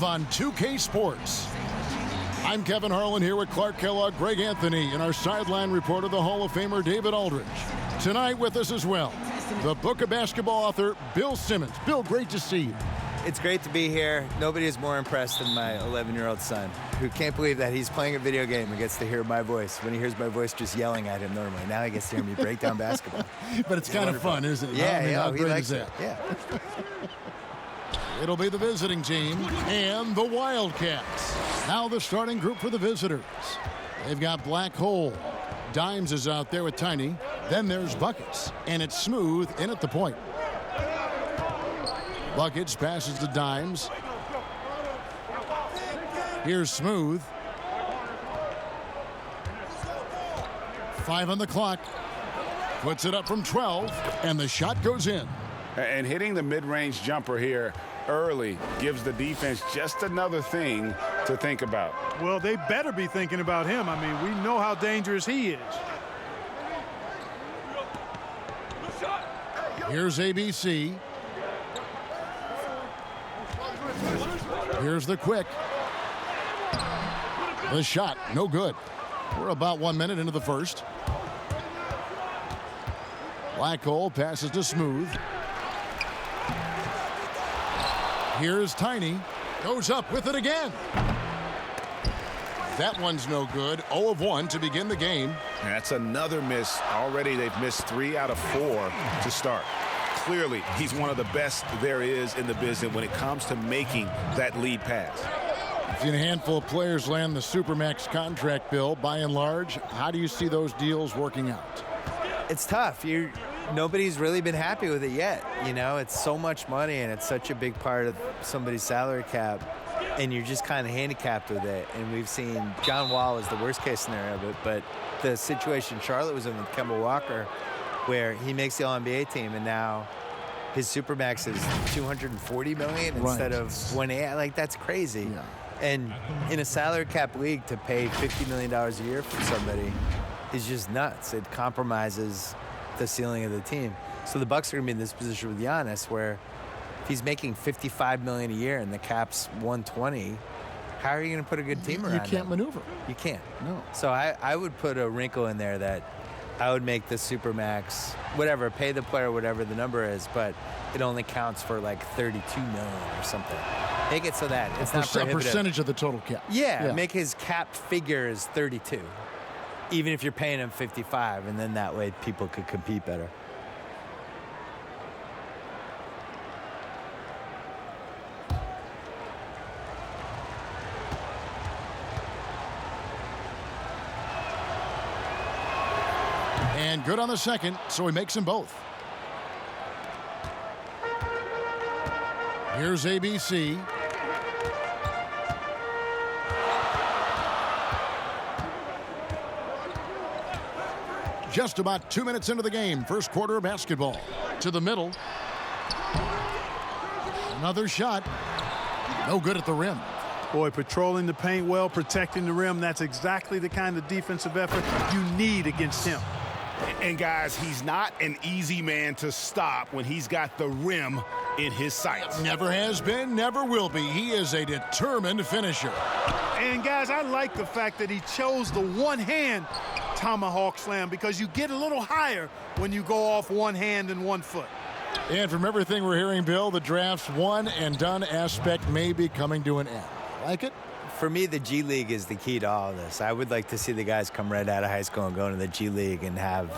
live on 2K Sports. I'm Kevin Harlan here with Clark Kellogg, Greg Anthony, and our sideline reporter, the Hall of Famer David Aldridge. Tonight with us as well, the Book of Basketball author, Bill Simmons. Bill, great to see you. It's great to be here. Nobody is more impressed than my 11-year-old son, who can't believe that he's playing a video game and gets to hear my voice. When he hears my voice just yelling at him normally, now he gets to hear me break down basketball. But it's kind of fun, isn't it? Yeah, how he likes it. Yeah. It'll be the visiting team and the Wildcats. Now the starting group for the visitors. They've got Black Hole. Dimes is out there with Tiny. Then there's Buckets, and it's Smooth in at the point. Buckets passes to Dimes. Here's Smooth. 5 on the clock. Puts it up from 12, and the shot goes in. And hitting the mid-range jumper here early gives the defense just another thing to think about. Well, they better be thinking about him. I mean, we know how dangerous he is. Here's ABC. Here's the quick. The shot, no good. We're about 1 minute into the first. Black Hole passes to Smooth. Here's Tiny. Goes up with it again. That one's no good. 0 of 1 to begin the game. That's another miss. Already they've missed 3 out of 4 to start. Clearly, he's one of the best there is in the business when it comes to making that lead pass. We've seen a handful of players land the Supermax contract bill. By and large, how do you see those deals working out? It's tough. Nobody's really been happy with it yet. You know, it's so much money, and it's such a big part of somebody's salary cap, and you're just kind of handicapped with it. And we've seen John Wall is the worst-case scenario of it, but the situation Charlotte was in with Kemba Walker, where he makes the All-NBA team, and now his Supermax is $240 million instead of $180. Like, that's crazy. Yeah. And in a salary cap league, to pay $50 million a year for somebody is just nuts. It compromises the ceiling of the team. So the Bucks are going to be in this position with Giannis, where if he's making $55 million a year and the cap's $120, how are you going to put a good team around him? You can't maneuver. You can't. No. So I would put a wrinkle in there that I would make the Supermax, whatever, pay the player whatever the number is, but it only counts for like $32 million or something. Make it so that it's not prohibitive. A percentage of the total cap. Yeah, make his cap figure is 32, even if you're paying him 55, and then that way people could compete better. And good on the second, so he makes them both. Here's ABC. Just about 2 minutes into the game, first quarter of basketball. To the middle. Another shot. No good at the rim. Boy, patrolling the paint well, protecting the rim, that's exactly the kind of defensive effort you need against him. And guys, he's not an easy man to stop when he's got the rim in his sights. Never has been, never will be. He is a determined finisher. And guys, I like the fact that he chose the one-hand tomahawk slam, because you get a little higher when you go off one hand and 1 foot. And from everything we're hearing, Bill, the draft's one and done aspect may be coming to an end. Like it? For me, the G League is the key to all of this. I would like to see the guys come right out of high school and go into the G League and have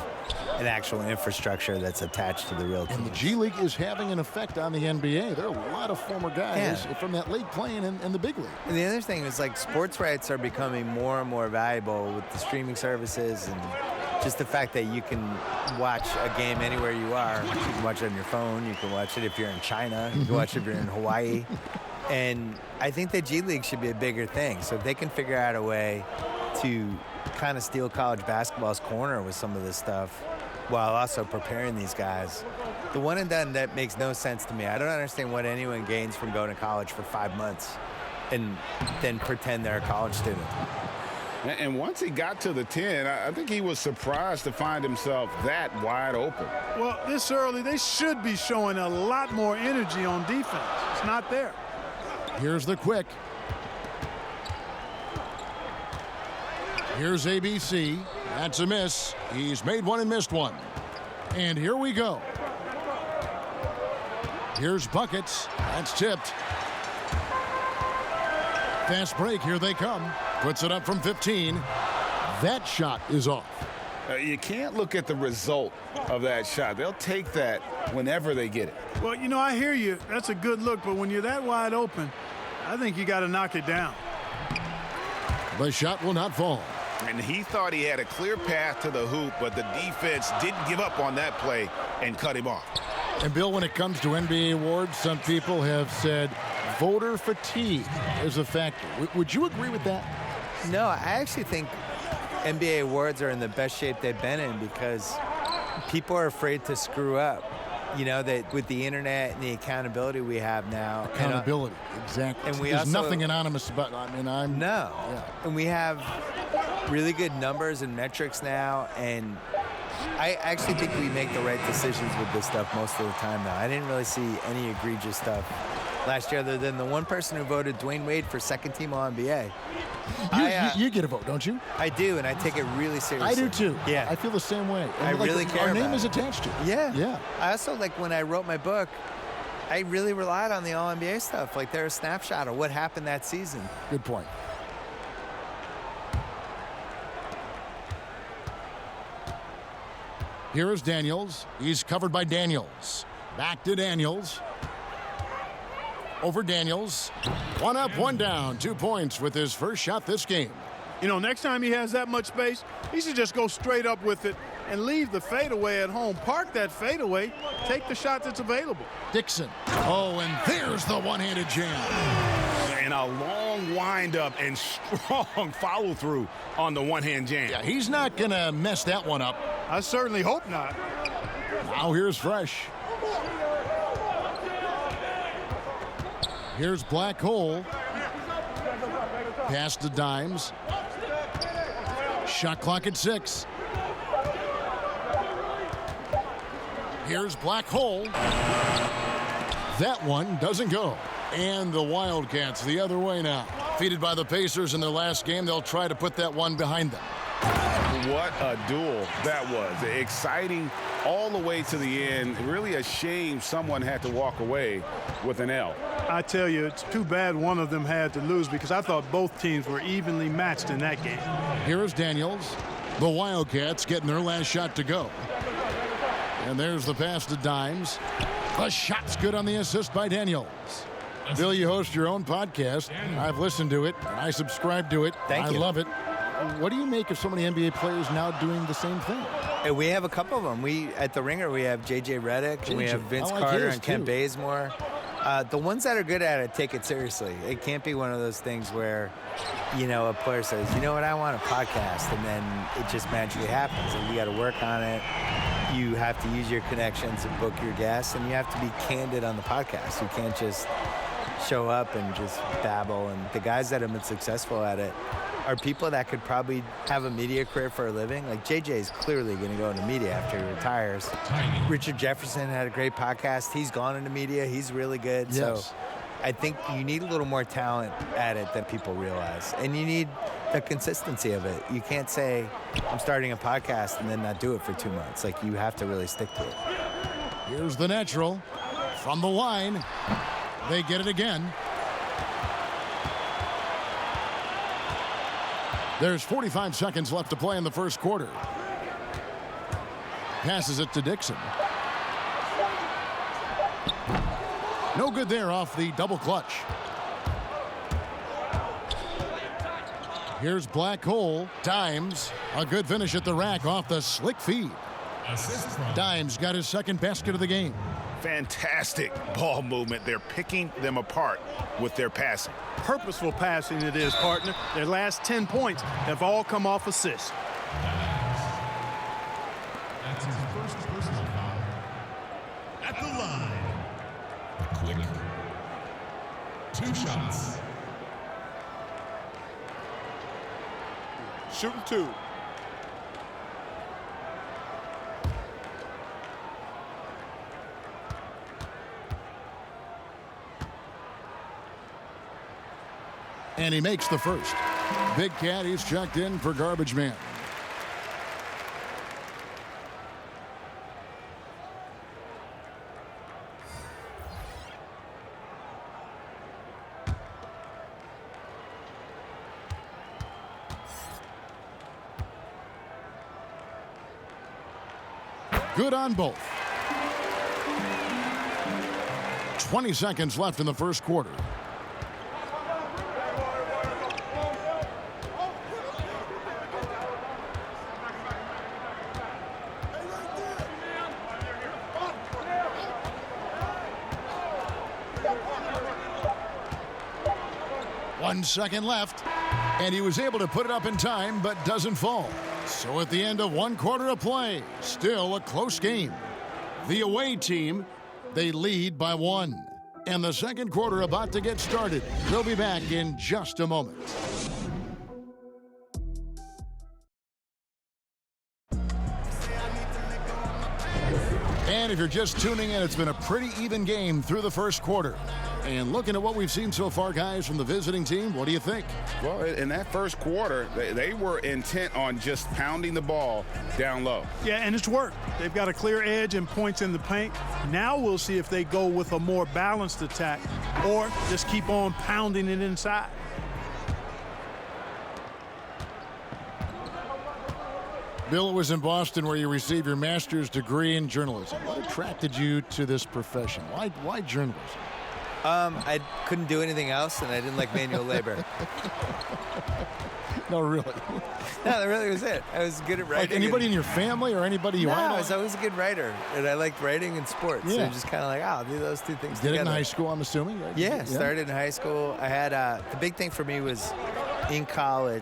an actual infrastructure that's attached to the real team. And the G League is having an effect on the NBA. There are a lot of former guys from that league playing in the big league. And the other thing is, like, sports rights are becoming more and more valuable with the streaming services, and just the fact that you can watch a game anywhere you are. You can watch it on your phone. You can watch it if you're in China. You can watch it if you're in Hawaii. And I think the G League should be a bigger thing. So if they can figure out a way to kind of steal college basketball's corner with some of this stuff while also preparing these guys. The one and done, that makes no sense to me. I don't understand what anyone gains from going to college for 5 months and then pretend they're a college student. And once he got to the 10, I think he was surprised to find himself that wide open. Well, this early, they should be showing a lot more energy on defense. It's not there. Here's the quick. Here's ABC. That's a miss. He's made one and missed one. And here we go. Here's buckets. That's tipped. Fast break. Here they come. Puts it up from 15. That shot is off. You can't look at the result of that shot. They'll take that whenever they get it. Well, you know, I hear you. That's a good look, but when you're that wide open, I think you got to knock it down. The shot will not fall. And he thought he had a clear path to the hoop, but the defense didn't give up on that play and cut him off. And, Bill, when it comes to NBA awards, some people have said voter fatigue is a factor. Would you agree with that? No, I actually think NBA awards are in the best shape they've been in because people are afraid to screw up. You know, that with the internet and the accountability we have now. Accountability, exactly. And there's nothing anonymous about it. I mean, No. Yeah. And we have really good numbers and metrics now, and I actually think we make the right decisions with this stuff most of the time now. I didn't really see any egregious stuff last year other than the one person who voted Dwayne Wade for second-team All-NBA. You get a vote, don't you? I do, and I take it really seriously. I do too. Yeah. I feel the same way. I really care Our name about is it. attached to it. Yeah. Yeah. I also, like, when I wrote my book, I really relied on the All-NBA stuff. Like, they're a snapshot of what happened that season. Good point. Here is Daniels. He's covered by Daniels. Back to Daniels. Over Daniels. One up, one down. 2 points with his first shot this game. You know, next time he has that much space, he should just go straight up with it and leave the fadeaway at home. Park that fadeaway. Take the shot that's available. Dixon. Oh, and there's the one-handed jam. And a long windup and strong follow-through on the one-hand jam. Yeah, he's not going to mess that one up. I certainly hope not. Now here's Fresh. Here's Black Hole. Pass to Dimes. Shot clock at 6. Here's Black Hole. That one doesn't go. And the Wildcats the other way now. Defeated by the Pacers in their last game, they'll try to put that one behind them. What a duel that was. Exciting all the way to the end. Really a shame someone had to walk away with an L. I tell you, it's too bad one of them had to lose because I thought both teams were evenly matched in that game. Here is Daniels. The Wildcats getting their last shot to go. And there's the pass to Dimes. The shot's good on the assist by Daniels. Bill, you host your own podcast. I've listened to it. I subscribe to it. Thank you. I love it. What do you make of so many NBA players now doing the same thing? And we have a couple of them. At the Ringer, we have J.J. Redick, and we have Vince Carter and Kent Bazemore. The ones that are good at it take it seriously. It can't be one of those things where, you know, a player says, you know what, I want a podcast, and then it just magically happens, and you got to work on it. You have to use your connections and book your guests, and you have to be candid on the podcast. You can't just show up and just babble. And the guys that have been successful at it are people that could probably have a media career for a living. Like JJ is clearly going to go into media after he retires. Richard Jefferson had a great podcast. He's gone into media. He's really good. Yes. So I think you need a little more talent at it than people realize. And you need the consistency of it. You can't say, I'm starting a podcast and then not do it for 2 months. Like, you have to really stick to it. Here's the natural from the line. They get it again. There's 45 seconds left to play in the first quarter. Passes it to Dixon. No good there off the double clutch. Here's Black Hole. Dimes. A good finish at the rack off the slick feed. Dimes got his second basket of the game. Fantastic ball movement. They're picking them apart with their passing. Purposeful passing it is, partner. Their last 10 points have all come off assists. That's his first personal foul. At the line. Quick. 2 shots. Shooting 2. And he makes the first. Big Cat, he's checked in for garbage man. Good on both. 20 seconds left in the first quarter. One second left, and he was able to put it up in time, but doesn't fall. So at the end of one quarter of play, still a close game. The away team, they lead by 1. And the second quarter about to get started. We'll be back in just a moment. And if you're just tuning in, it's been a pretty even game through the first quarter. And looking at what we've seen so far, guys, from the visiting team, what do you think? Well, in that first quarter, they were intent on just pounding the ball down low. Yeah, and it's worked. They've got a clear edge and points in the paint. Now we'll see if they go with a more balanced attack or just keep on pounding it inside. Bill, it was in Boston where you received your master's degree in journalism. What attracted you to this profession? Why journalism? I couldn't do anything else, and I didn't like manual labor. No, really? No, that really was it. I was good at writing. Like anybody in your family or anybody you No, idolize? I was always a good writer, and I liked writing and sports. Yeah. So just kind of like, I'll do those two things Did together. it in high school, I'm assuming? Right? Yeah, started in high school. I had the big thing for me was in college.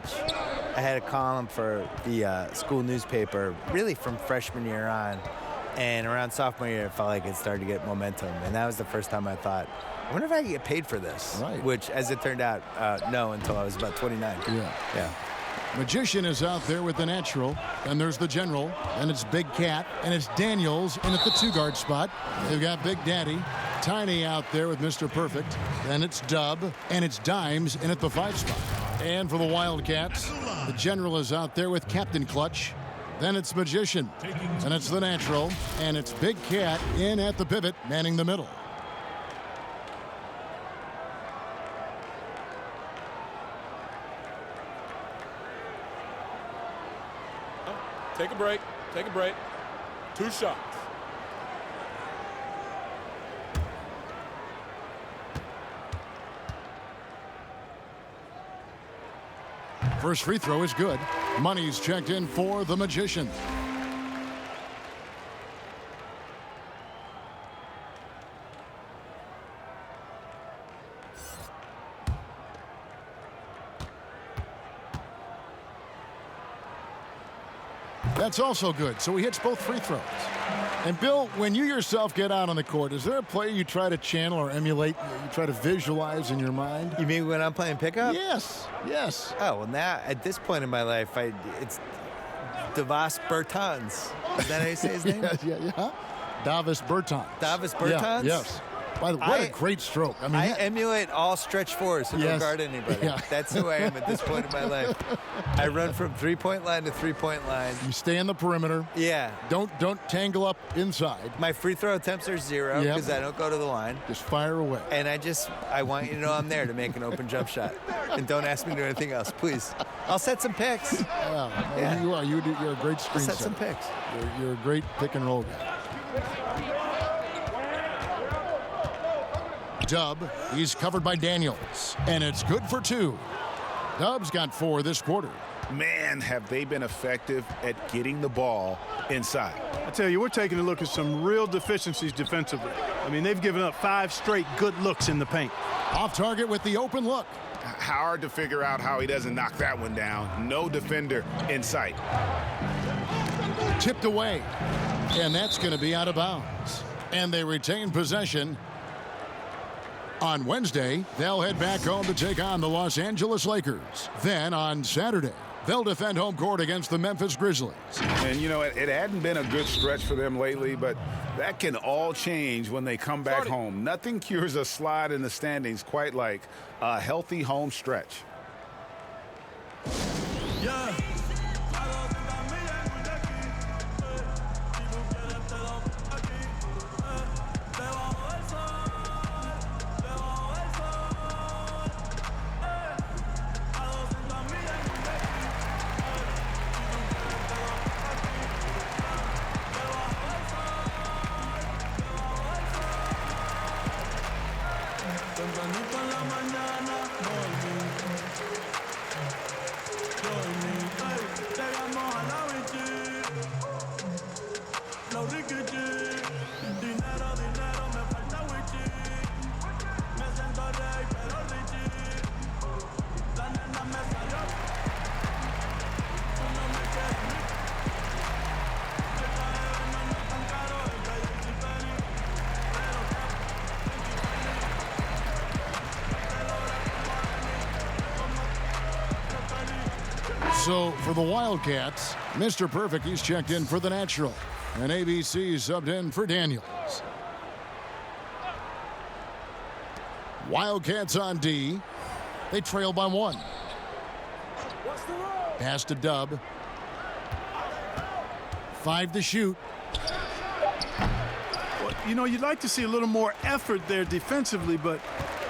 I had a column for the school newspaper, really from freshman year on, and around sophomore year, it felt like it started to get momentum, and that was the first time I thought, I wonder if I could get paid for this. Right. Which, as it turned out, no, until I was about 29. Yeah. Magician is out there with the natural, and there's the general, and it's Big Cat, and it's Daniels in at the 2-guard spot. They've got Big Daddy, Tiny out there with Mr. Perfect, then it's Dub, and it's Dimes in at the 5 spot. And for the Wildcats, the general is out there with Captain Clutch. Then it's Magician, and it's the natural, and it's Big Cat in at the pivot, manning the middle. Take a break. Take a break. 2 shots. First free throw is good. Money's checked in for the Magician. That's also good. So he hits both free throws. And Bill, when you yourself get out on the court, is there a play you try to channel or emulate, you try to visualize in your mind? You mean when I'm playing pickup? Yes. Oh, well, now, at this point in my life, it's Davis Bertans. Is that how you say his name? Yeah. Davis Bertans. Davis Bertans? Yeah, yes. By the way, what a great stroke. I mean, I emulate all stretch fours who don't guard anybody. Yeah. That's who I am at this point in my life. I run from three-point line to three-point line. You stay on the perimeter. Yeah. Don't tangle up inside. My free throw attempts are 0 because I don't go to the line. Just fire away. And I want you to know I'm there to make an open jump shot. And don't ask me to do anything else, please. I'll set some picks. Yeah. You are. You're a great screen I'll set some picks. You're a great pick and roll guy. Dub, he's covered by Daniels, and it's good for 2. Dub's got 4 this quarter. Man, have they been effective at getting the ball inside. I tell you, we're taking a look at some real deficiencies defensively. I mean, they've given up 5 straight good looks in the paint. Off target with the open look. Hard to figure out how he doesn't knock that one down. No defender in sight. Tipped away, and that's going to be out of bounds. And they retain possession. On Wednesday, they'll head back home to take on the Los Angeles Lakers. Then on Saturday, They'll defend home court against the Memphis Grizzlies. And, you know, it hadn't been a good stretch for them lately, but that can all change when they come back home. Nothing cures a slide in the standings quite like a healthy home stretch. Yeah. So for the Wildcats, Mr. Perfect, he's checked in for the natural. And ABC subbed in for Daniels. Wildcats on D. They trail by 1. Pass to Dub. 5 to shoot. Well, you know, you'd like to see a little more effort there defensively, but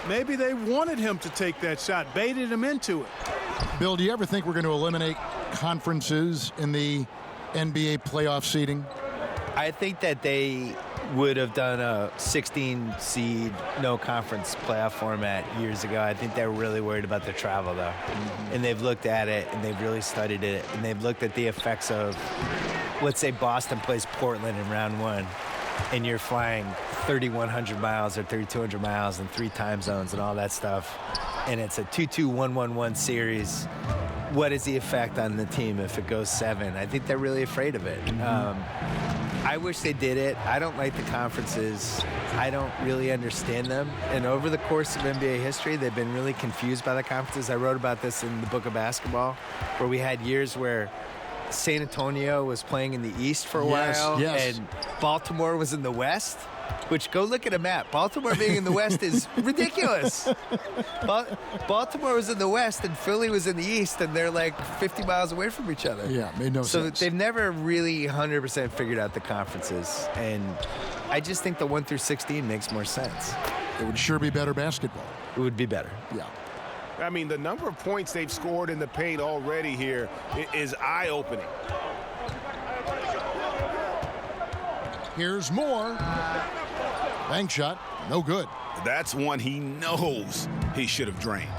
maybe they wanted him to take that shot, baited him into it. Bill, do you ever think we're going to eliminate conferences in the NBA playoff seeding? I think that they would have done a 16 seed no conference playoff format years ago. I think they were really worried about the travel, though. And they've looked at it, and they've really studied it, and they've looked at the effects of, let's say Boston plays Portland in round 1, and you're flying 3,100 miles or 3,200 miles in 3 time zones and all that stuff, and it's a 2-2-1-1-1 series. What is the effect on the team if it goes 7? I think they're really afraid of it. I wish they did it. I don't like the conferences. I don't really understand them. And over the course of NBA history, they've been really confused by the conferences. I wrote about this in the book of basketball, where we had years where San Antonio was playing in the East for a while, and Baltimore was in the West. Which, go look at a map. Baltimore being in the West is ridiculous. Baltimore was in the West and Philly was in the East, and they're like 50 miles away from each other. Yeah, made no sense. So they've never really 100% figured out the conferences. And I just think the 1 through 16 makes more sense. It would sure be better basketball. It would be better. Yeah. I mean, the number of points they've scored in the paint already here is eye-opening. Here's more. Bank shot, no good. That's one he knows he should have drained.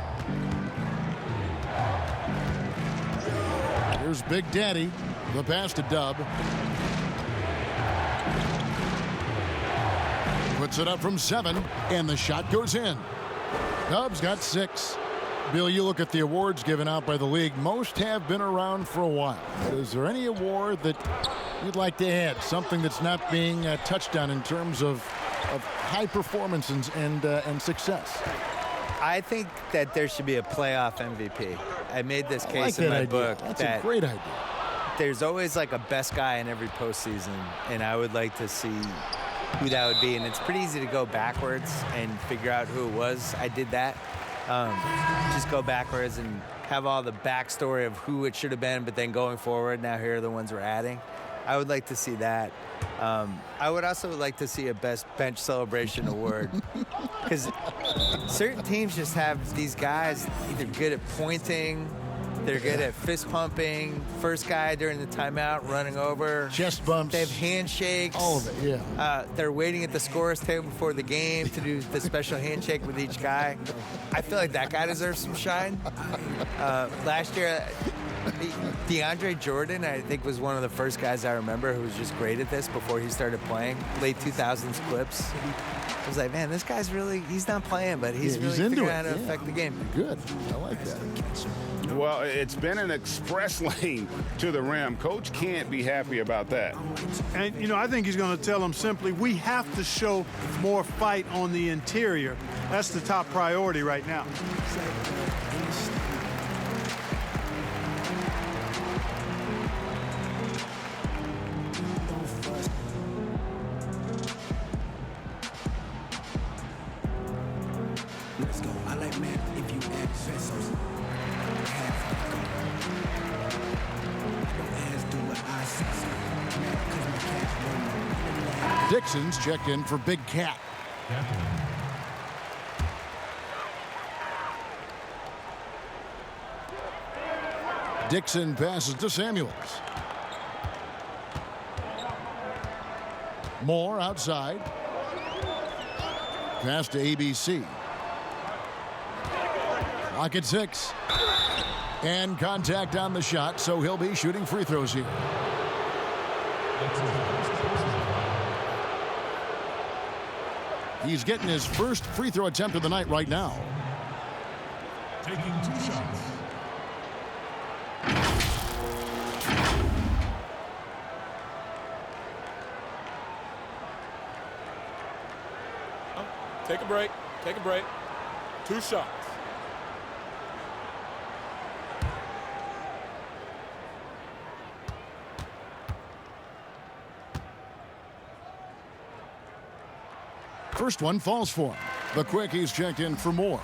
Here's Big Daddy. The pass to Dub. Puts it up from 7, and the shot goes in. Dub's got 6. Bill, you look at the awards given out by the league. Most have been around for a while. Is there any award that you'd like to add? Something that's not being touched on in terms of high performance and success? I think that there should be a playoff MVP. I made this case in my book. That's a great idea. There's always like a best guy in every postseason, and I would like to see who that would be. And it's pretty easy to go backwards and figure out who it was. I did that. Just go backwards and have all the backstory of who it should have been, but then going forward, now here are the ones we're adding. I would like to see that. I would also like to see a best bench celebration award, because certain teams just have these guys either good at pointing, they're good at fist pumping, first guy during the timeout running over, chest bumps, they have handshakes, all of it. Yeah. They're waiting at the scorer's table before the game to do the special handshake with each guy. I feel like that guy deserves some shine. Last year, DeAndre Jordan, I think, was one of the first guys I remember who was just great at this before he started playing. Late 2000s Clips. I was like, man, this guy's really, he's not playing, but he's really figuring out how to affect the game. Good. I like that. Well, it's been an express lane to the rim. Coach can't be happy about that. And, you know, I think he's going to tell them simply, we have to show more fight on the interior. That's the top priority right now. Dixon's checked in for Big Cat. Dixon passes to Samuels. Moore outside. Pass to ABC. Clock at 6. And contact on the shot, so he'll be shooting free throws here. He's getting his first free throw attempt of the night right now. Taking 2 shots. Take a break. Take a break. 2 shots. First one falls for him. The quick, he's checked in for Moore.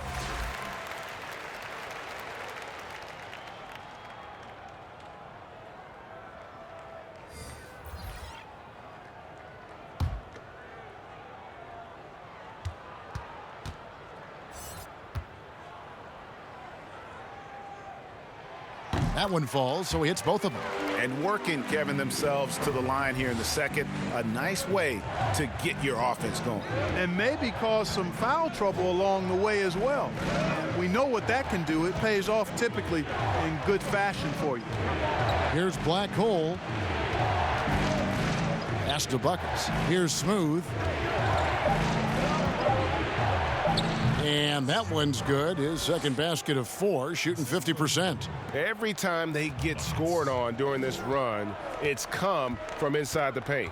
That one falls, so he hits both of them. And working, Kevin, themselves to the line here in the second. A nice way to get your offense going. And maybe cause some foul trouble along the way as well. We know what that can do. It pays off typically in good fashion for you. Here's Black Hole. Pass to Buckets. Here's Smooth. And that one's good. His second basket of 4, shooting 50%. Every time they get scored on during this run, it's come from inside the paint.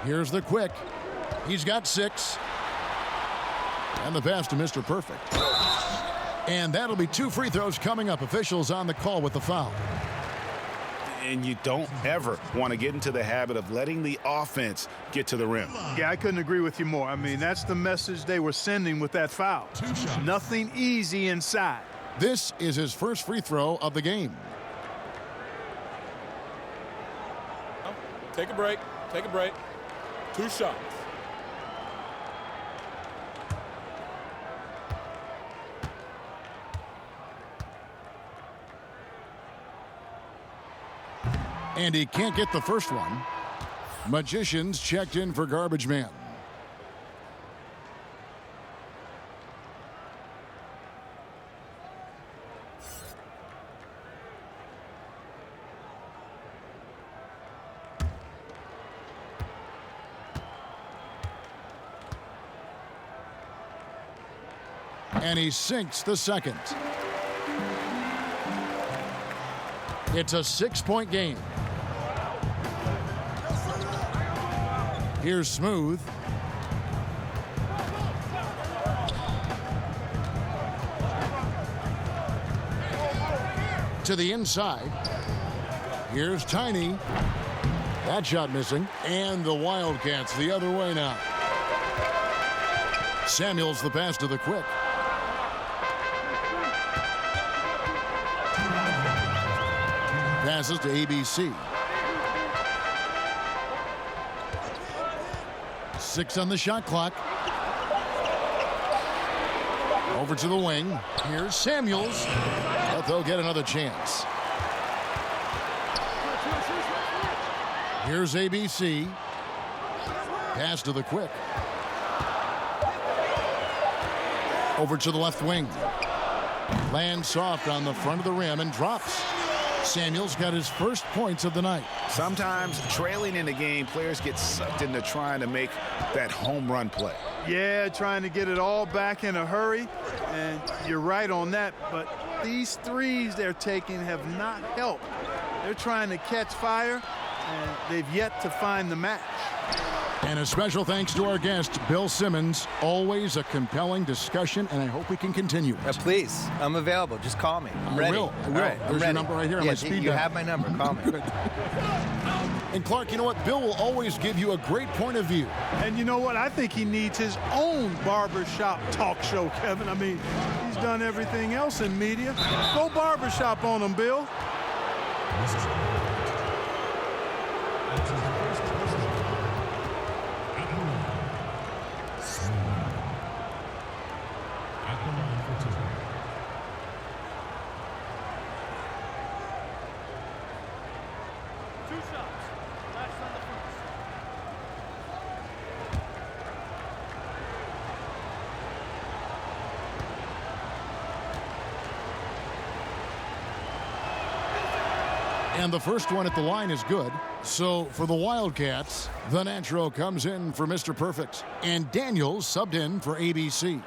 Here's the quick. He's got 6. And the pass to Mr. Perfect. And that'll be 2 free throws coming up. Officials on the call with the foul. And you don't ever want to get into the habit of letting the offense get to the rim. Yeah, I couldn't agree with you more. I mean, that's the message they were sending with that foul. Nothing easy inside. This is his first free throw of the game. Take a break. Take a break. 2 shots. And he can't get the first one. Magicians checked in for Garbage Man. And he sinks the second. It's a 6-point game. Here's Smooth. To the inside. Here's Tiny. That shot missing. And the Wildcats the other way now. Samuels the pass to the quick. Passes to ABC. 6 on the shot clock. Over to the wing. Here's Samuels. But they'll get another chance. Here's ABC. Pass to the quick. Over to the left wing. Lands soft on the front of the rim and drops. Samuels got his first points of the night. Sometimes trailing in the game, players get sucked into trying to make that home run play. Yeah, trying to get it all back in a hurry. And you're right on that. But these threes they're taking have not helped. They're trying to catch fire, and they've yet to find the match. And a special thanks to our guest, Bill Simmons. Always a compelling discussion, and I hope we can continue it. Please, I'm available. Just call me. I'm ready. I will. All right, There's your number right here on my speed You dial. have my number. Call me. And Clark, you know what? Bill will always give you a great point of view. And you know what? I think he needs his own barbershop talk show, Kevin. I mean, he's done everything else in media. Go barbershop on him, Bill. That's his first personal. At the line, Smith. At the line for two. Two shots. Last on the first. And the first one at the line is good. So for the Wildcats, the natural comes in for Mr. Perfect. And Daniels subbed in for ABC.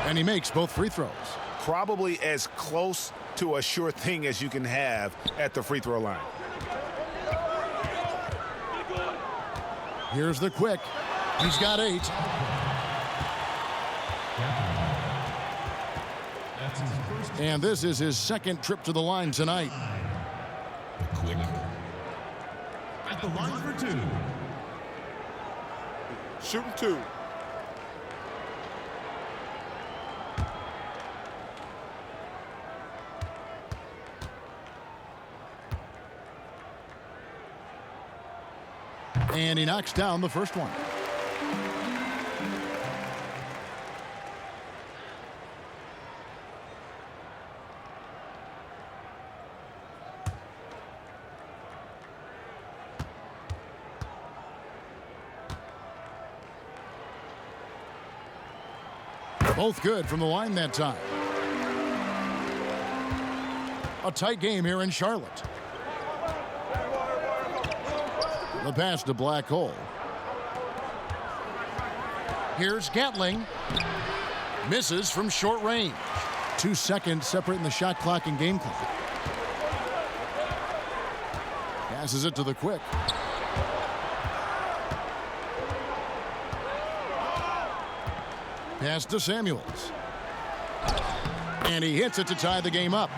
And he makes both free throws. Probably as close to a sure thing as you can have at the free throw line. Here's the quick. He's got 8. That's his first. And this is his second trip to the line tonight. The quick. At the line for two. Shooting 2. And he knocks down the first one. Both good from the line that time. A tight game here in Charlotte. The pass to Black Hole. Here's Gatling. Misses from short range. 2 seconds separating the shot clock and game clock. Passes it to the quick. Pass to Samuels. And he hits it to tie the game up.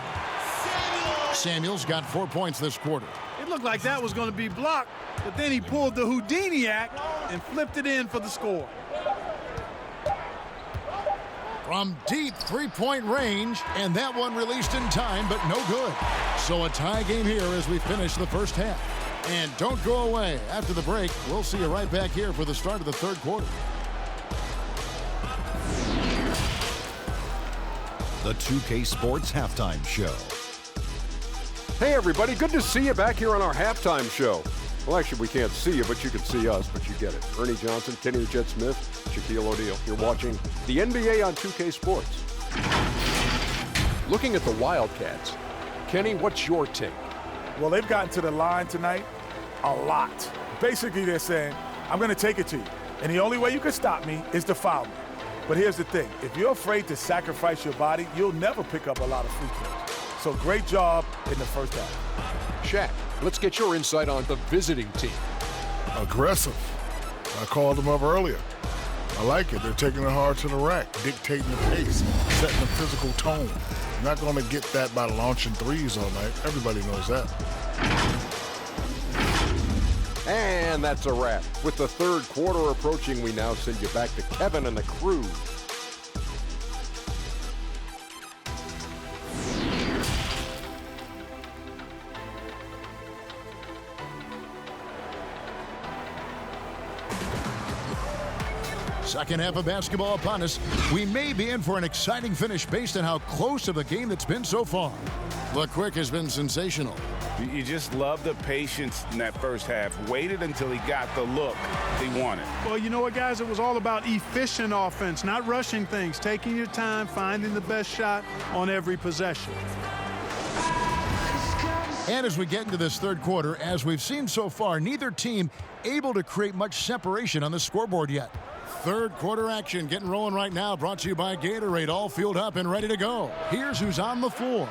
Samuels got 4 points this quarter. It looked like that was going to be blocked, but then he pulled the Houdini act and flipped it in for the score. From deep three-point range, and that one released in time, but no good. So a tie game here as we finish the first half. And don't go away. After the break, we'll see you right back here for the start of the third quarter. The 2K Sports Halftime Show. Hey everybody, good to see you back here on our halftime show. Well, actually, we can't see you, but you can see us, but you get it. Ernie Johnson, Kenny the Jet Smith, Shaquille O'Neal. You're watching the NBA on 2K Sports. Looking at the Wildcats, Kenny, what's your take? Well, they've gotten to the line tonight a lot. Basically, they're saying, I'm going to take it to you. And the only way you can stop me is to foul me. But here's the thing. If you're afraid to sacrifice your body, you'll never pick up a lot of free throws. So great job in the first half. Shaq, let's get your insight on the visiting team. Aggressive. I called them up earlier. I like it. They're taking it hard to the rack, dictating the pace, setting the physical tone. You're not going to get that by launching threes all night. Everybody knows that. And that's a wrap. With the third quarter approaching, we now send you back to Kevin and the crew. Second half of basketball upon us. We may be in for an exciting finish based on how close of a game that's been so far. The quick has been sensational. You just love the patience in that first half. Waited until he got the look he wanted. Well, you know what, guys? It was all about efficient offense, not rushing things, taking your time, finding the best shot on every possession. And as we get into this third quarter, as we've seen so far, neither team able to create much separation on the scoreboard yet. Third quarter action getting rolling right now, brought to you by Gatorade, all fueled up and ready to go. Here's who's on the floor.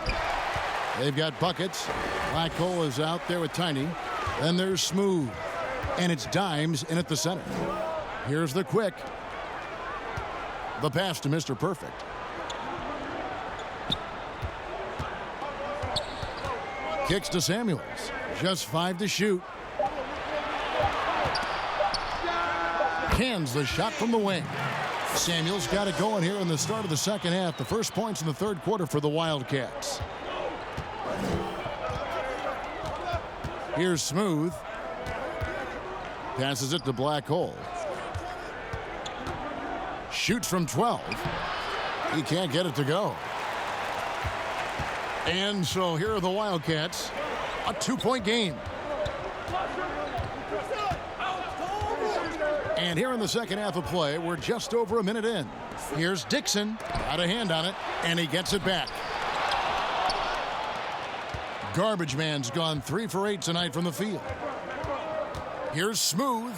They've got buckets. Black Hole is out there with Tiny. Then there's Smooth. And it's Dimes in at the center. Here's the quick. The pass to Mr. Perfect. Kicks to Samuels. Just 5 to shoot. Cans the shot from the wing. Samuels got it going here in the start of the second half. The first points in the third quarter for the Wildcats. Here's Smooth. Passes it to Black Hole. Shoots from 12. He can't get it to go. And so here are the Wildcats. A 2-point game. And here in the second half of play, we're just over a minute in. Here's Dixon. Got a hand on it, and he gets it back. Garbage Man's gone 3 for 8 tonight from the field. Here's Smooth.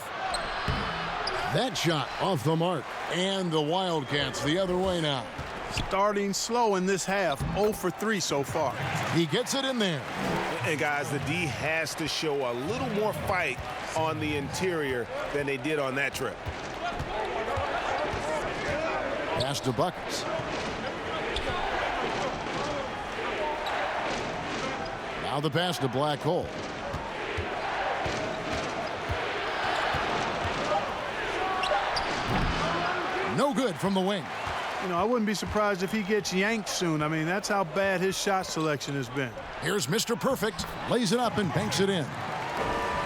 That shot off the mark. And the Wildcats the other way now. Starting slow in this half, 0 for 3 so far. He gets it in there. And guys, the D has to show a little more fight on the interior than they did on that trip. Pass to Buckets. Now the pass to Black Hole. No good from the wing. You know, I wouldn't be surprised if he gets yanked soon. I mean, that's how bad his shot selection has been. Here's Mr. Perfect. Lays it up and banks it in.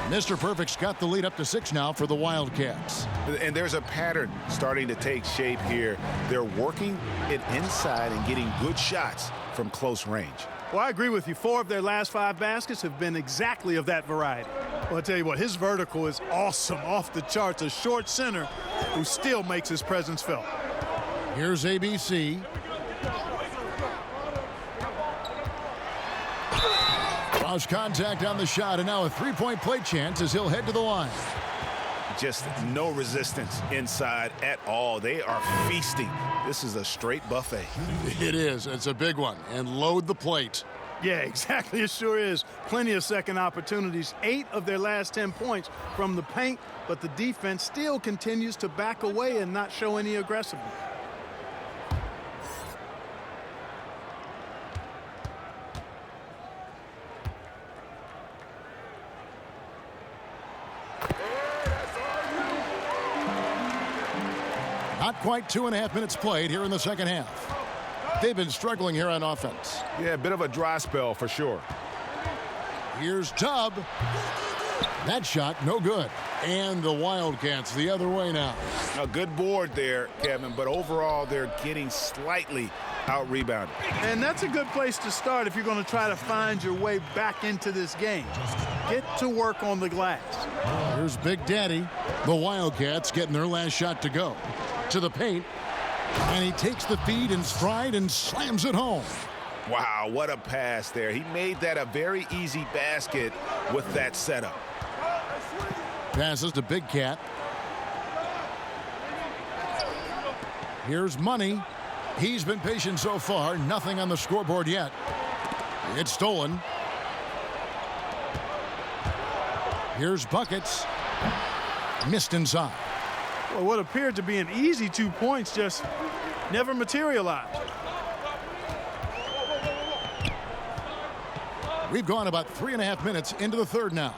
Mr. Perfect's got the lead up to 6 now for the Wildcats. And there's a pattern starting to take shape here. They're working it inside and getting good shots from close range. Well, I agree with you. 4 of their last 5 baskets have been exactly of that variety. Well, I'll tell you what, his vertical is awesome, off the charts. A short center who still makes his presence felt. Here's ABC. Lost contact on the shot, and now a 3-point play chance as he'll head to the line. Just no resistance inside at all. They are feasting. This is a straight buffet. It is. It's a big one. And load the plate. Yeah, exactly. It sure is. Plenty of second opportunities. 8 of their last 10 points from the paint, but the defense still continues to back away and not show any aggressiveness. Not quite 2.5 minutes played here in the second half. They've been struggling here on offense. Yeah, a bit of a dry spell for sure. Here's Tubb. That shot, no good. And the Wildcats the other way now. A good board there, Kevin, but overall they're getting slightly out-rebounded. And that's a good place to start if you're going to try to find your way back into this game. Get to work on the glass. Here's Big Daddy. The Wildcats getting their last shot to go. To the paint. And he takes the feed in stride and slams it home. Wow, what a pass there. He made that a very easy basket with that setup. Passes to Big Cat. Here's Money. He's been patient so far. Nothing on the scoreboard yet. It's stolen. Here's Buckets. Missed inside. Well, what appeared to be an easy 2 points just never materialized. We've gone about 3.5 minutes into the third now.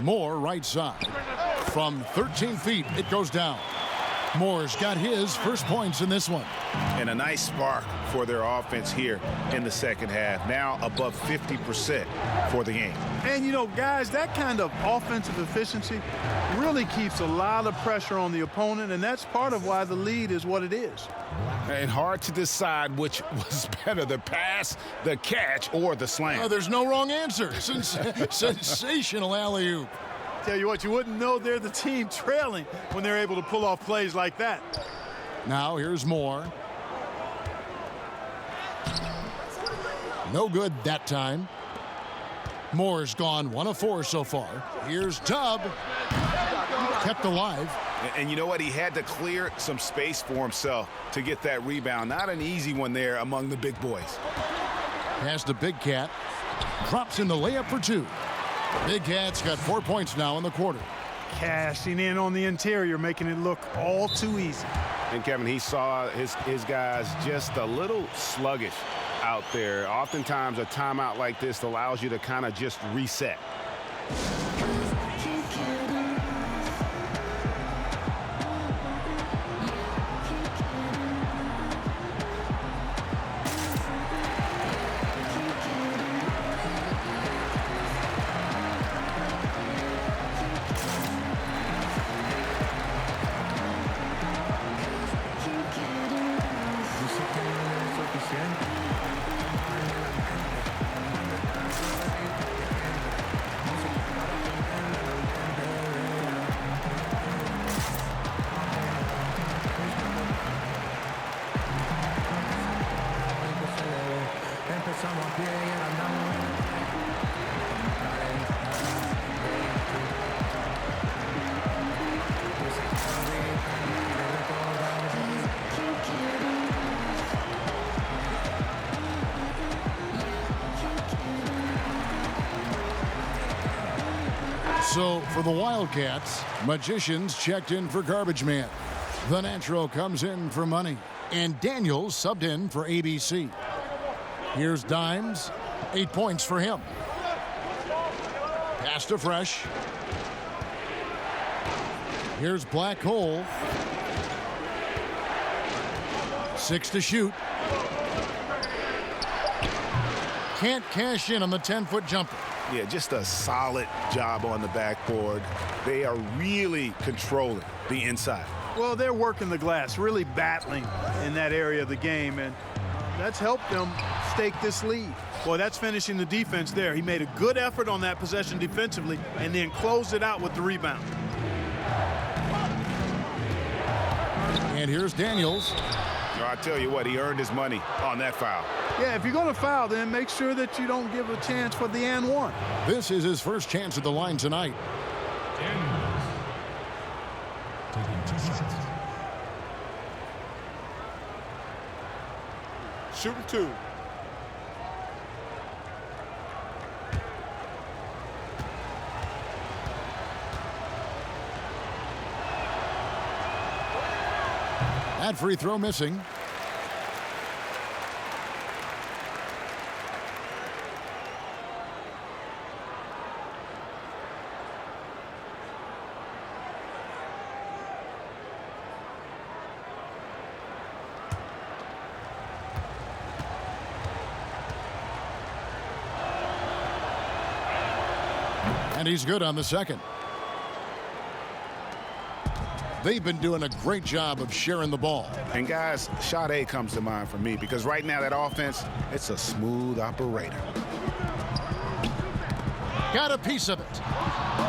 Moore right side. From 13 feet, it goes down. Moore's got his first points in this one. And a nice spark for their offense here in the second half. Now above 50% for the game. And, you know, guys, that kind of offensive efficiency really keeps a lot of pressure on the opponent, and that's part of why the lead is what it is. And hard to decide which was better, the pass, the catch, or the slam. Oh, there's no wrong answer. Sensational alley-oop. Tell you what, you wouldn't know they're the team trailing when they're able to pull off plays like that. Now here's Moore. No good that time. Moore's gone 1 of 4 so far. Here's Tubb. Kept alive. And you know what? He had to clear some space for himself to get that rebound. Not an easy one there among the big boys. Pass to Big Cat. Drops in the layup for 2. Big Cat's got 4 points now in the quarter. Cashing in on the interior, making it look all too easy. And Kevin, he saw his guys just a little sluggish out there. Oftentimes, a timeout like this allows you to kind of just reset. So for the Wildcats, Magicians checked in for Garbage Man. The Natural comes in for Money. And Daniels subbed in for ABC. Here's Dimes. 8 points for him. Pass to Fresh. Here's Black Hole. 6 to shoot. Can't cash in on the 10-foot jumper. Yeah, just a solid job on the backboard. They are really controlling the inside. Well, they're working the glass, really battling in that area of the game, and that's helped them stake this lead. Boy, that's finishing the defense there. He made a good effort on that possession defensively and then closed it out with the rebound. And here's Daniels. I tell you what, he earned his money on that foul. Yeah, if you're going to foul, then make sure that you don't give a chance for the and one. This is his first chance at the line tonight. Daniels taking 2 shots. Shooting 2. That free throw missing. And he's good on the second. They've been doing a great job of sharing the ball. And guys, shot A comes to mind for me because right now that offense, it's a smooth operator. Got a piece of it.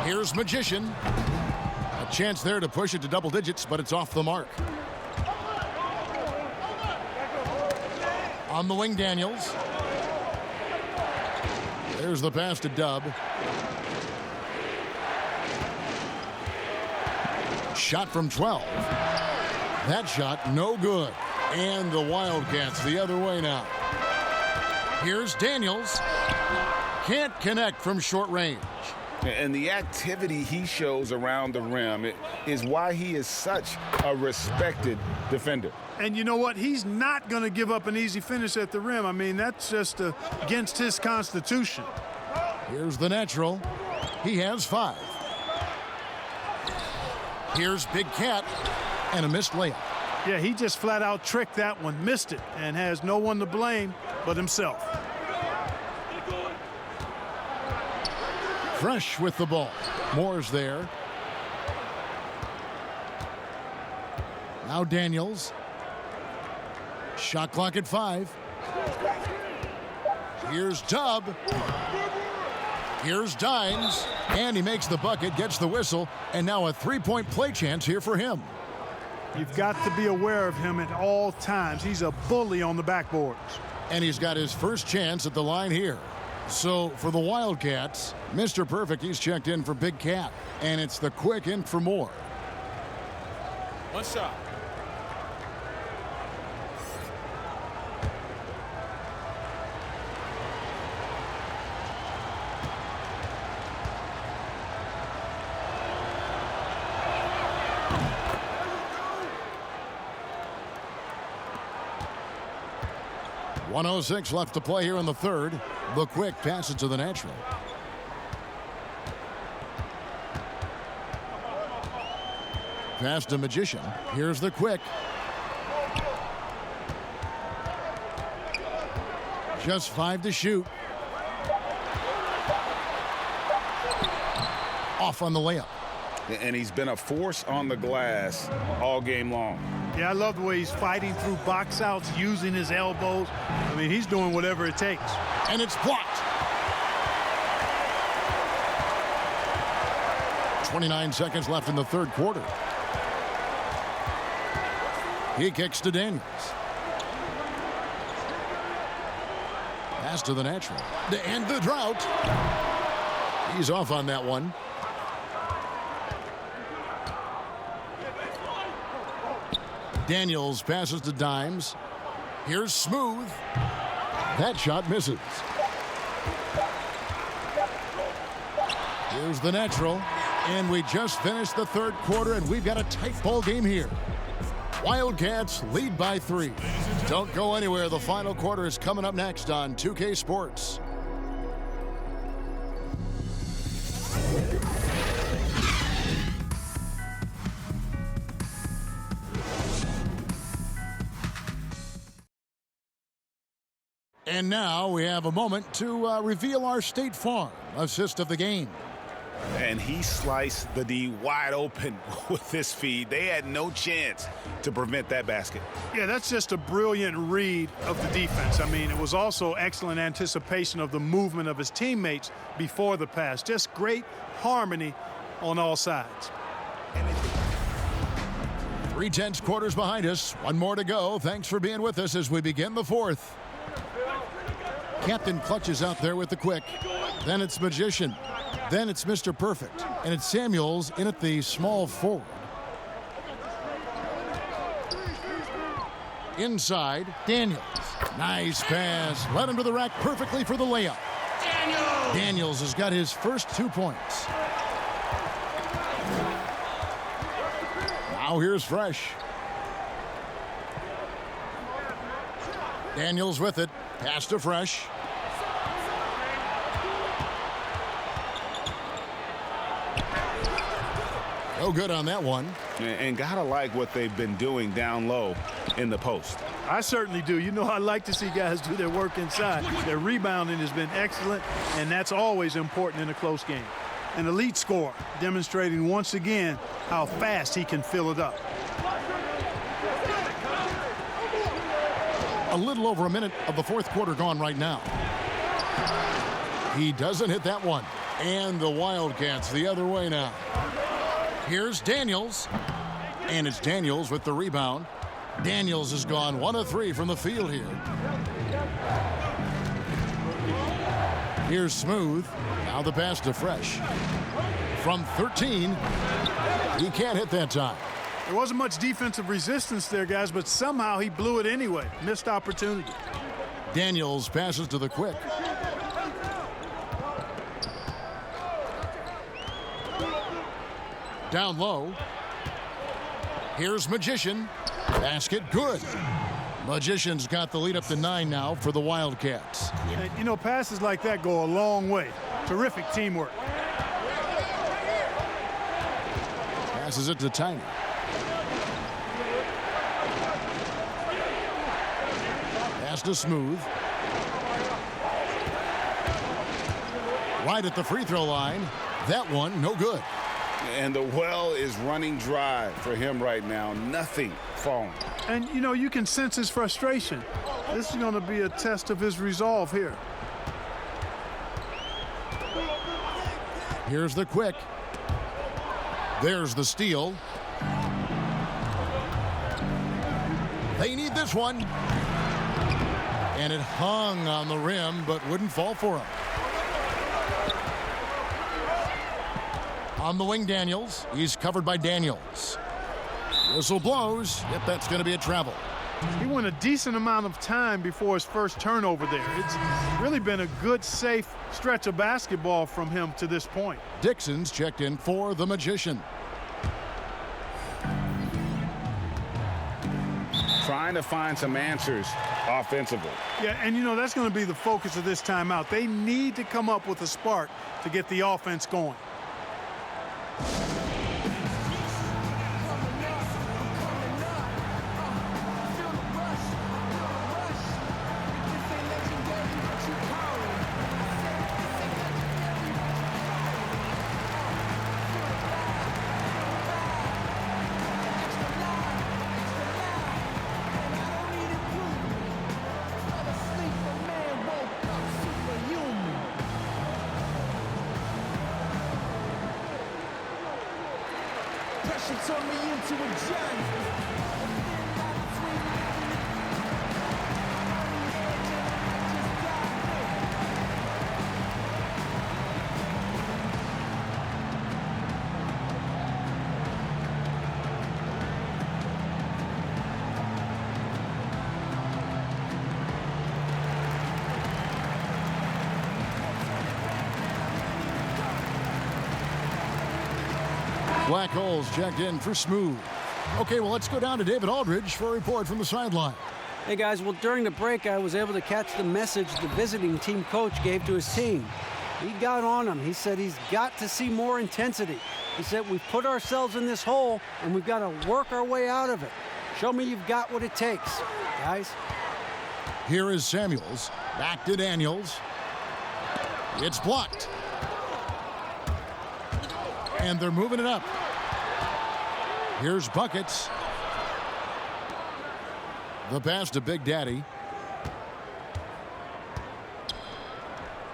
Here's Magician. A chance there to push it to double digits, but it's off the mark. On the wing, Daniels. There's the pass to Dub. Shot from 12. That shot no good. And the Wildcats the other way now. Here's Daniels. Can't connect from short range. And the activity he shows around the rim is why he is such a respected defender. And you know what? He's not going to give up an easy finish at the rim. I mean, that's just against his constitution. Here's the Natural. He has 5. Here's Big Cat and a missed layup. Yeah, he just flat out tricked that one, missed it, and has no one to blame but himself. Fresh with the ball. Moore's there. Now Daniels. Shot clock at 5. Here's Dub. Here's Dimes, and he makes the bucket, gets the whistle, and now a 3-point play chance here for him. You've got to be aware of him at all times. He's a bully on the backboards. And he's got his first chance at the line here. So for the Wildcats, Mr. Perfect, he's checked in for Big Cat, and it's the quick in for Moore. 1 shot. 1:06 left to play here in the third. The quick passes to the natural. Pass to Magician. Here's the quick. Just 5 to shoot. Off on the layup. And he's been a force on the glass all game long. Yeah, I love the way he's fighting through box outs, using his elbows. I mean, he's doing whatever it takes. And it's blocked. 29 seconds left in the third quarter. He kicks to Daniels. Pass to the natural. To end the drought. He's off on that one. Daniels passes to Dimes. Here's Smooth. That shot misses. Here's the natural. And we just finished the third quarter, and we've got a tight ball game here. Wildcats lead by 3. Don't go anywhere. The final quarter is coming up next on 2K Sports. And now we have a moment to reveal our State Farm assist of the game. And he sliced the D wide open with this feed. They had no chance to prevent that basket. Yeah, that's just a brilliant read of the defense. I mean, it was also excellent anticipation of the movement of his teammates before the pass. Just great harmony on all sides. 3 tense quarters behind us. One more to go. Thanks for being with us as we begin the fourth. Captain clutches out there with the quick. Then it's Magician. Then it's Mr. Perfect. And it's Samuels in at the small forward. Inside, Daniels. Nice pass. Led him to the rack perfectly for the layup. Daniels has got his first 2 points. Now here's Fresh. Daniels with it. Pass to Fresh. No good on that one. And gotta like what they've been doing down low in the post. I certainly do. You know, I like to see guys do their work inside. Their rebounding has been excellent, and that's always important in a close game. An elite scorer, demonstrating once again how fast he can fill it up. A little over a minute of the fourth quarter gone right now. He doesn't hit that one. And the Wildcats the other way now. Here's Daniels. And it's Daniels with the rebound. Daniels has gone 1 of 3 from the field here. Here's Smooth. Now the pass to Fresh. From 13. He can't hit that time. There wasn't much defensive resistance there, guys, but somehow he blew it anyway. Missed opportunity. Daniels passes to the quick. Down low. Here's Magician. Basket good. Magician's got the lead up to 9 now for the Wildcats. And, you know, passes like that go a long way. Terrific teamwork. Passes it to Tiny. Pass to Smooth. Right at the free throw line. That one, no good. And the well is running dry for him right now. Nothing falling. And, you know, you can sense his frustration. This is going to be a test of his resolve here. Here's the quick. There's the steal. They need this one. And it hung on the rim, but wouldn't fall for him. On the wing, Daniels. He's covered by Daniels. Whistle blows. Yep, that's going to be a travel. He went a decent amount of time before his first turnover there. It's really been a good, safe stretch of basketball from him to this point. Dixon's checked in for the Magician. trying to find some answers offensively. Yeah, and you know, that's going to be the focus of this timeout. They need to come up with a spark to get the offense going. Turn me into a giant. Black holes checked in for Smooth. Okay, well, let's go down to David Aldridge for a report from the sideline. Hey, guys, well, during the break, I was able to catch the message the visiting team coach gave to his team. He got on him. He said he's got to see more intensity. He said we've put ourselves in this hole, and we've got to work our way out of it. Show me you've got what it takes, guys. Here is Samuels. Back to Daniels. It's blocked. And they're moving it up. Here's Buckets. The pass to Big Daddy.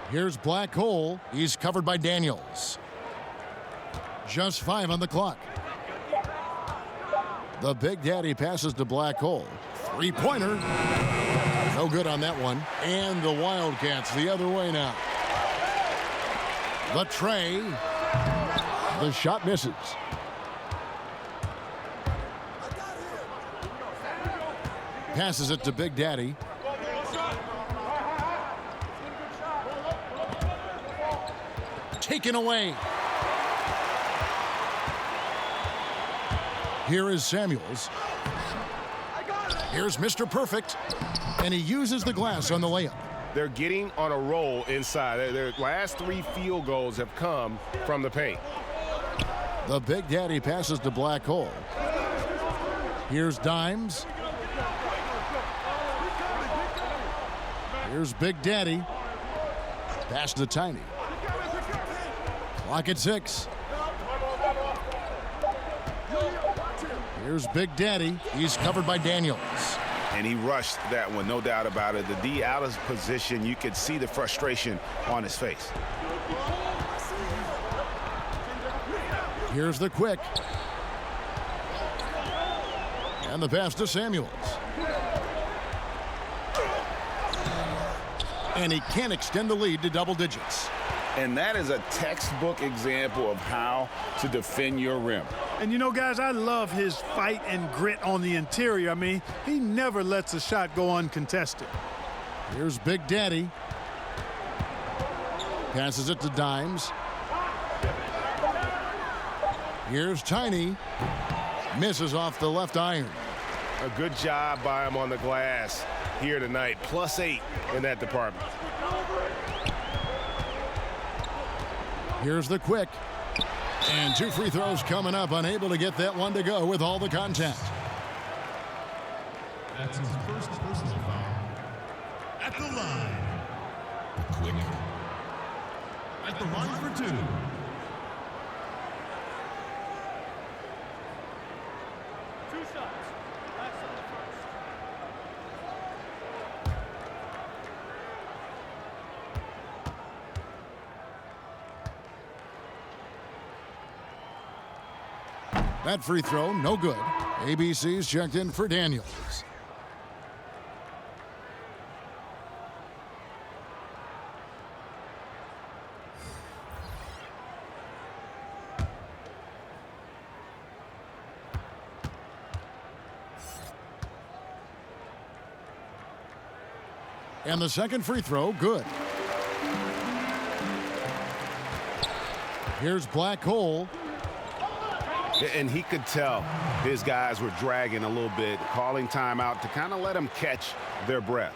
Here's Black Hole. He's covered by Daniels. Just 5 on the clock. The Big Daddy passes to Black Hole. Three-pointer. No good on that one. And the Wildcats the other way now. The tray. The shot misses. Passes it to Big Daddy. Taken away. Here is Samuels. Here's Mr. Perfect. And he uses the glass on the layup. They're getting on a roll inside. Their last 3 field goals have come from the paint. The Big Daddy passes to Black Hole. Here's Dimes. Here's Big Daddy. Pass to Tiny. Clock at 6. Here's Big Daddy. He's covered by Daniels. And he rushed that one, no doubt about it. The D out of position, you could see the frustration on his face. Here's the quick. And the pass to Samuels. And he can extend the lead to double digits. And that is a textbook example of how to defend your rim. And you know, guys, I love his fight and grit on the interior. I mean, he never lets a shot go uncontested. Here's Big Daddy. Passes it to Dimes. Here's Tiny. Misses off the left iron. A good job by him on the glass here tonight. +8 in that department. Here's the quick. And 2 free throws coming up. Unable to get that one to go with all the contact. That's his first personal foul. At the line. Quick. At the line for 2. That free throw, no good. ABC's checked in for Daniels. And the second free throw, good. Here's Black Hole. And he could tell his guys were dragging a little bit, calling timeout to kind of let them catch their breath.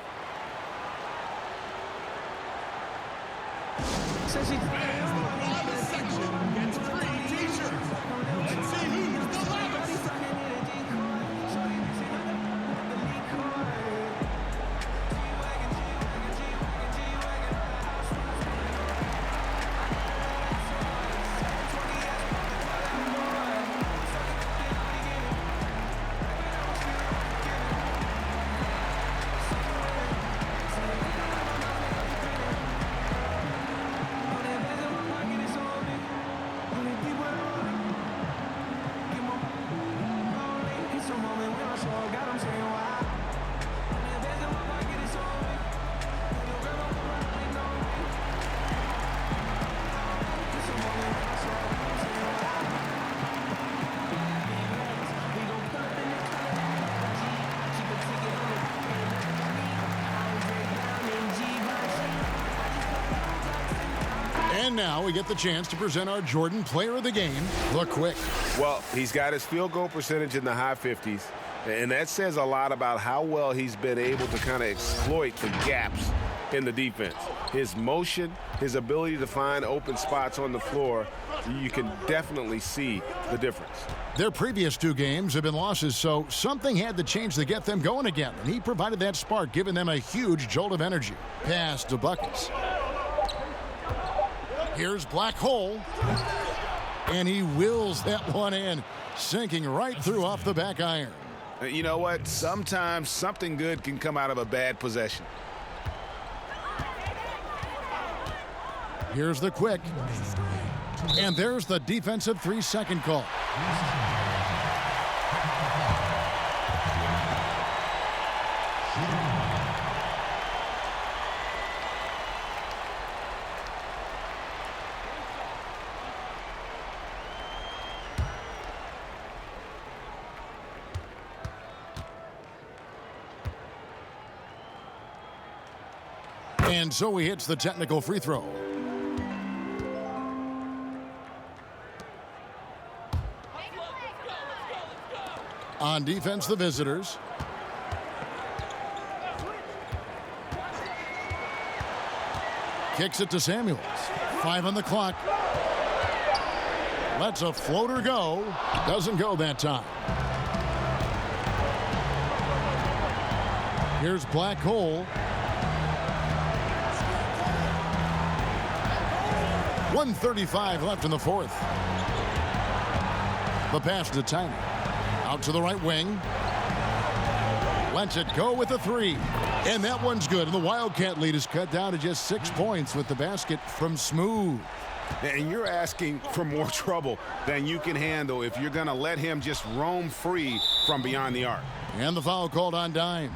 And now we get the chance to present our Jordan Player of the Game, the Quick. Well, he's got his field goal percentage in the high 50s, and that says a lot about how well he's been able to kind of exploit the gaps in the defense. His motion, his ability to find open spots on the floor, you can definitely see the difference. Their previous 2 games have been losses, so something had to change to get them going again, and he provided that spark, giving them a huge jolt of energy. Pass to buckets. Here's Black Hole, and he wills that one in, sinking right through off the back iron. You know what? Sometimes something good can come out of a bad possession. Here's the Quick, and there's the defensive 3-second call. And so he hits the technical free throw. On defense, the visitors. Kicks it to Samuels. 5 on the clock. Lets a floater go. Doesn't go that time. Here's Black Hole. 1:35 left in the 4th. The pass to Tiny. Out to the right wing. Lets it go with a 3. And that one's good. And the Wildcat lead is cut down to just 6 points with the basket from Smooth. And you're asking for more trouble than you can handle if you're going to let him just roam free from beyond the arc. And the foul called on Dimes.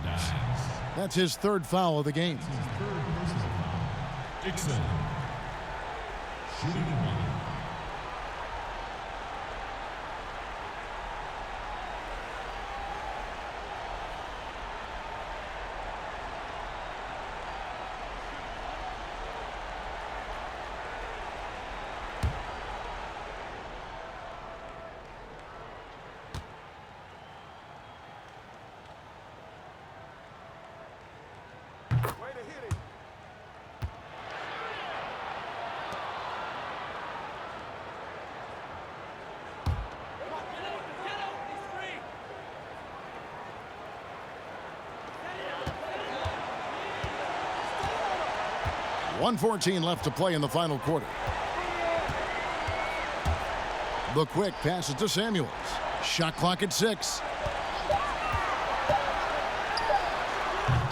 That's his 3rd foul of the game. Dixon. Shooting one. .114 left to play in the final quarter. The Quick passes to Samuels. Shot clock at 6.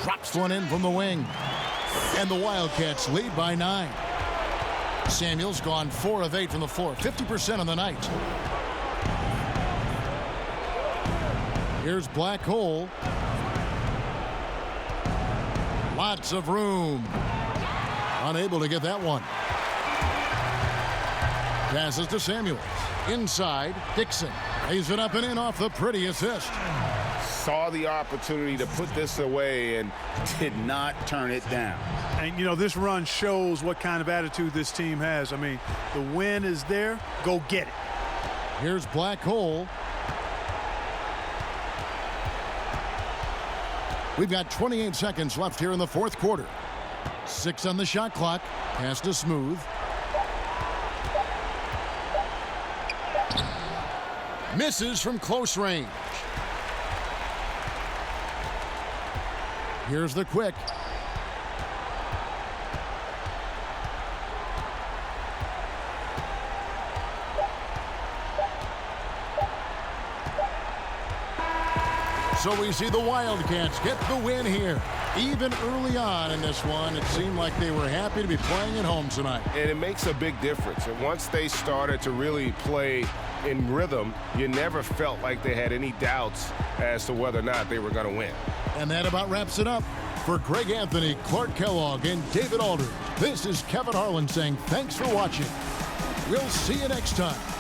Drops one in from the wing. And the Wildcats lead by 9. Samuels gone 4 of 8 from the floor. 50% on the night. Here's Black Hole. Lots of room. Unable to get that one. Passes to Samuels. Inside, Dixon. Lays it up and in off the pretty assist. Saw the opportunity to put this away and did not turn it down. And, you know, this run shows what kind of attitude this team has. I mean, the win is there. Go get it. Here's Black Hole. We've got 28 seconds left here in the fourth quarter. 6 on the shot clock. Pass to Smooth. Misses from close range. Here's the quick. So we see the Wildcats get the win here. Even early on in this one, it seemed like they were happy to be playing at home tonight. And it makes a big difference. And once they started to really play in rhythm, you never felt like they had any doubts as to whether or not they were going to win. And that about wraps it up. For Greg Anthony, Clark Kellogg, and David Aldridge, this is Kevin Harlan saying thanks for watching. We'll see you next time.